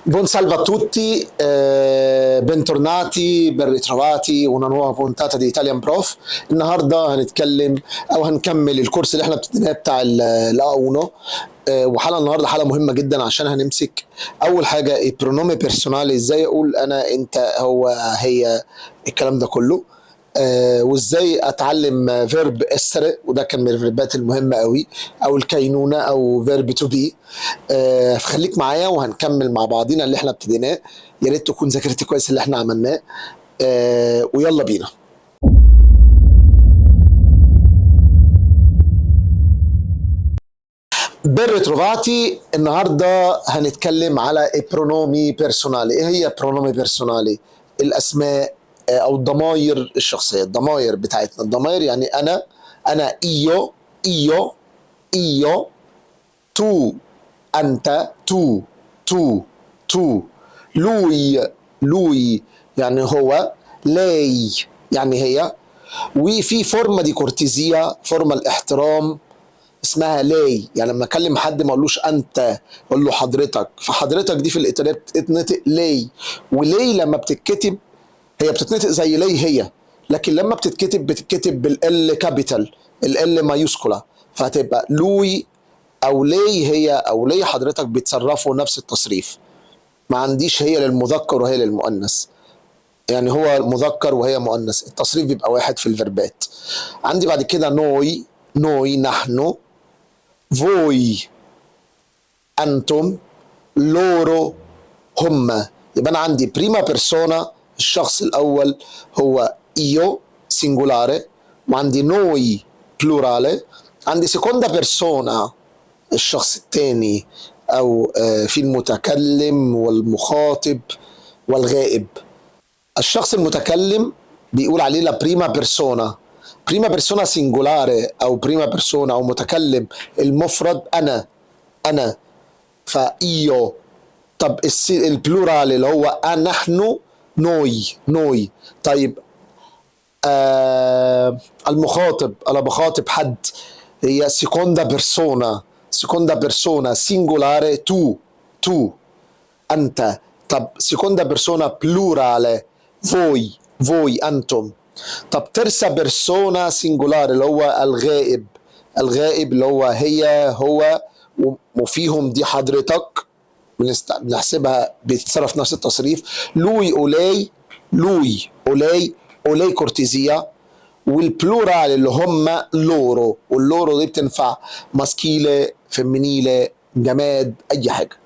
Buon salve a tutti, bentornati, ben ritrovati una nuova puntata di Italian Prof. النهارده هنتكلم او هنكمل الكورس اللي احنا بتديناه بتاع الA 1. وحلقه النهارده حلقه مهمه جدا عشان هنمسك اول حاجه البرونومي بيرسونالي، ازاي اقول انا انت هو هي الكلام ده كله. وازاي اتعلم فيرب استر، وده كان من الفيربات المهمه قوي، او الكينونه او فيرب تو بي. فخليك معايا وهنكمل مع بعضينا اللي احنا ابتديناه. يا ريت تكون ذاكرت كويس اللي احنا عملناه. ويلا بينا. Ben ritrovati. النهارده هنتكلم على البرونومي بيرسونالي. ايه هي برونومي بيرسونالي؟ الاسماء او الضمائر الشخصيه، الضمائر بتاعتنا. الضمائر يعني انا ايو تو، انت تو لوي يعني هو، لي يعني هي. وفي فورمه دي كورتيزيا، فورمه الاحترام اسمها لي. يعني لما اكلم حد ما اقولوش انت، اقول له حضرتك. فحضرتك دي في الايطاليه بتتنطق لي. ولي لما بتتكتب هي بتتنطق زي لي هي، لكن لما بتتكتب بالال كابيتال، ال مايوسكولا، فهتبقى لوي او لي هي او لي حضرتك بيتصرفوا نفس التصريف. ما عنديش هي للمذكر وهي للمؤنث، يعني هو مذكر وهي مؤنث، التصريف بيبقى واحد في الفيربات. عندي بعد كده نوي نحن، فوي انتم، لورو هم. يبقى انا عندي بريما بيرسونا الشخص الاول هو ايو سينجولاري، وعندي نوي بلورالي. عندي سيكوندا بيرسونا الشخص الثاني او في المتكلم والمخاطب والغائب. الشخص المتكلم بيقول عليه لا بريما بيرسونا، بريما بيرسونا سينجولاري او بريما بيرسونا او متكلم المفرد انا فايو. طب البلورال اللي هو نحن، نوي. طيب المخاطب، انا بخاطب حد، هي سيكوندا بيرسونا سينجولاري تو انت. طب سيكوندا بيرسونا بلورال فوي انتم. طب ترسا بيرسونا سينجولار اللي هو الغائب اللي هو هي هو، وفيهم دي حضرتك بنحسبها بتتصرف نفس التصريف. لوي اولاي كورتيزيا. والبلورال اللي هم لورو، واللورو دي بتنفع ماسكيله فيمينيله جماد اي حاجه.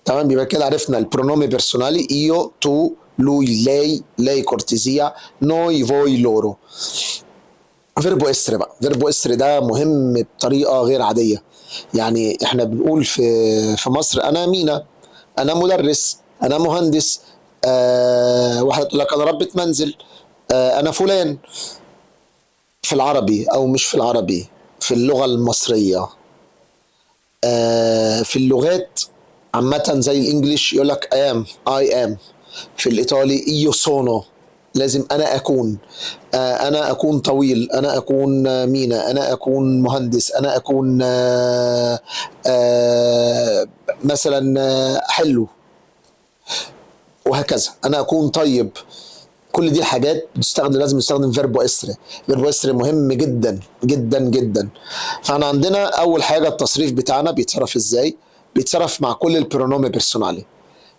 تمام، يبقى كده عرفنا البرونومي بيرسونالي ايو تو لوي لي كورتيزيا نوي فوي لورو. فيربو استر بقى، فيربو استر ده مهم بطريقه غير عاديه. يعني احنا بنقول في مصر انا مينا، انا مدرس، انا مهندس. واحد يقول لك انا ربة منزل، انا فلان. في العربي او مش في العربي، في اللغه المصريه. في اللغات عامه زي الانجليش يقول لك اي ام. في الايطالي ايو سونو، لازم انا اكون. انا اكون طويل، انا اكون مينا، انا اكون مهندس، انا اكون مثلا حلو، وهكذا. انا اكون طيب. كل دي الحاجات لازم نستخدم فيربو استر. فيربو استر مهم جدا جدا جدا. فاحنا عندنا اول حاجه التصريف بتاعنا بيتصرف ازاي؟ بيتصرف مع كل البرونومي بيرسونالي.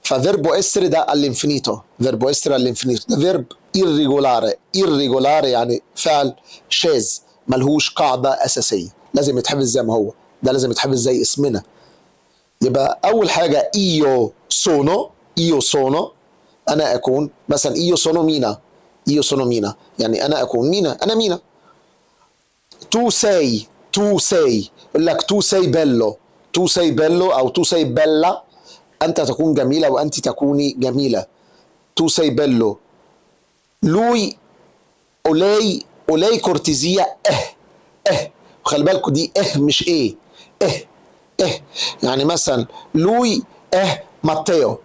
ففيربو استر ده الانفينيتو، فيربو استر الانفينيتو ده فيرب irregolare يعني فعل شاذ ملهوش قاعده اساسيه، لازم يتحفظ زي ما هو. ده لازم يتحفظ زي اسمنا. يبقى اول حاجه ايو سونو انا اكون. مثلا ايو سونو مينا يعني انا اكون مينا، انا مينا. تو ساي يقول لك تو ساي بيلو او تو ساي بيلا، انت تكون جميله وانت تكوني جميله. تو ساي بيلو. لوي اولاي كورتيزيا وخلي بالكوا دي مش اه اه. يعني مثلا لوي ماتيو،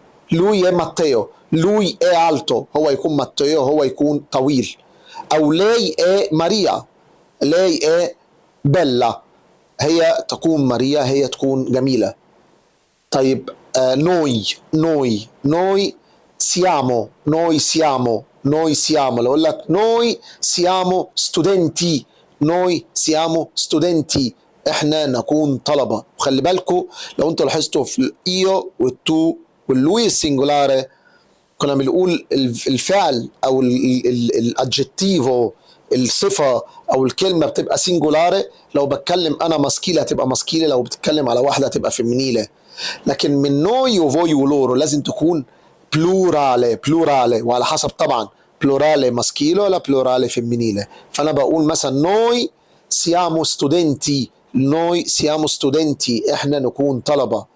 لوي التو هو يكون ماتيو، هو يكون طويل. او لي ماريا، لي بيلا هي تكون ماريا، هي تكون جميله. طيب noi siamo لو اقول لك noi siamo studenti احنا نكون طلبه. وخلي بالكم لو انتوا لاحظتوا في الايو والتو واللوي السنجولار كنا بنقول الفعل او الادجكتيفو الصفه او الكلمه بتبقى سنجولار، لو بتكلم انا ماسكيله هتبقى ماسكيله، لو بتتكلم على واحده هتبقى فيمينيله. لكن من نوي وفوي ولورو لازم تكون بلورالي وعلى حسب طبعا بلورالي ماسكيلو ولا بلورالي فيمينيله. فانا بقول مثلا نوي سيامو ستودنتي احنا نكون طلبه.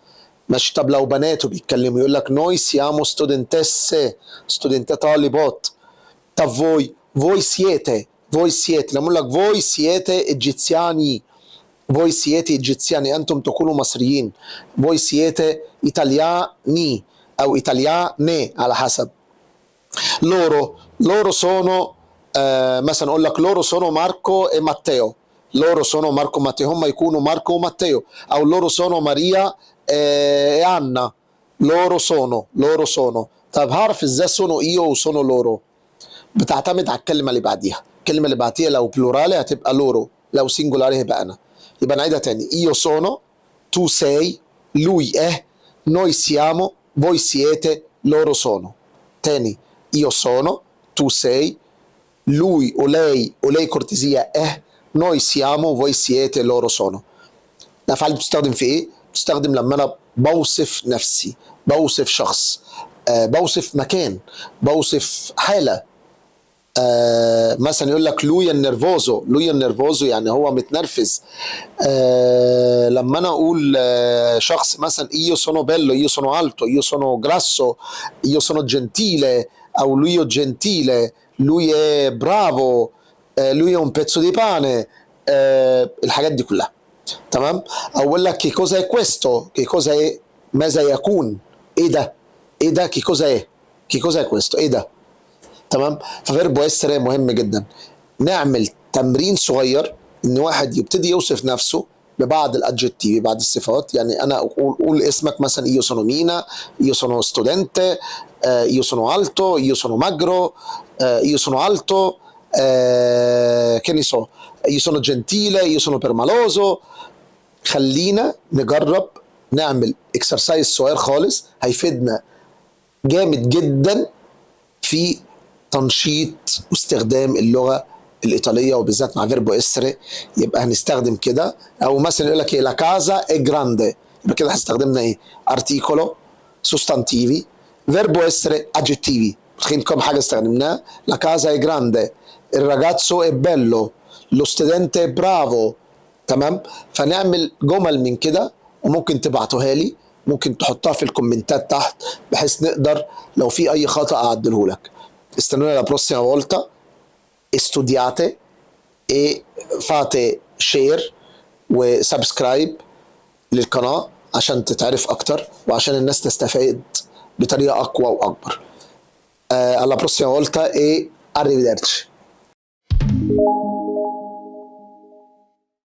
ماشي. طب لو بنات بيتكلموا يقول لك نوي سيامو ستودنتي طالبات. طب فوي سيete لما اقول لك فوي سيete ايجيزياني انتم تكونوا مصريين. فوي سيete ايطالياني او ايطالياني على حسب. loro sono مثلا اقول لك loro sono Marco e Matteo. هم يكونوا ماركو وماتيو. او loro sono Maria e Anna. loro sono. طب هعرف ازاي sono io وsono loro؟ بتعتمد على الكلمه اللي بعديها. الكلمه اللي بعديها لو بلورالي هتبقى loro، لو سنجولاري هيبقى انا. يبقى نعيدها تاني. io sono، tu sei، lui è، noi siamo، voi siete، loro sono. تاني. io sono، tu sei، lui o lei cortesia è، noi siamo، voi siete، loro sono. الافعال بتستخدم في ايه؟ بتستخدم لما انا بوصف نفسي، بوصف شخص، بوصف مكان، بوصف حاله. مثلا يقول لك لويا النرفوزو يعني هو متنرفز. لما انا اقول شخص مثلا io sono bello، io sono alto، io sono grasso، io sono gentile، او lui gentile، lui è bravo، lui è un pezzo di pane. الحاجات دي كلها. تمام. اقول لك che cosa è questo، che cosa è، ماذا يكون، ايه ده che cosa è questo، ايه ده. تمام. ففيربو اسر مهم جدا. نعمل تمرين صغير ان واحد يبتدي يوصف نفسه ببعض الادجكتيف، بعض الصفات. يعني انا اقول اسمك مثلا io sono Mina، io sono studente، io sono alto، io sono magro، io sono alto، che ne so، io sono gentile، io sono permaloso. خلينا نجرب نعمل اكسرسايز صغير خالص هيفيدنا جامد جدا في تنشيط واستخدام اللغه الايطاليه وبالذات مع فيربو اسري. يبقى هنستخدم كده. او مثلا يقول لك ايه لا كازا اي جراندي، يبقى كده هستخدمنا ايه؟ ارتيكولو، سوستانتيفي، فيربو اسري، اجيتيفي. متخيل كم حاجه استخدمناها؟ لا كازا اي جراندي، الراجاتسو اي بيلو، لو ستودنتي برافو. تمام. فنعمل جمل من كده وممكن تبعتوها لي، ممكن تحطها في الكومنتات تحت بحيث نقدر لو في اي خطأ اعدله لك. استنونا la prossima volta. Studiate e fate share وسبسكرايب للقناة عشان تتعرف اكتر وعشان الناس تستفيد بطريقة اقوى واكبر. alla prossima volta e arrivederci.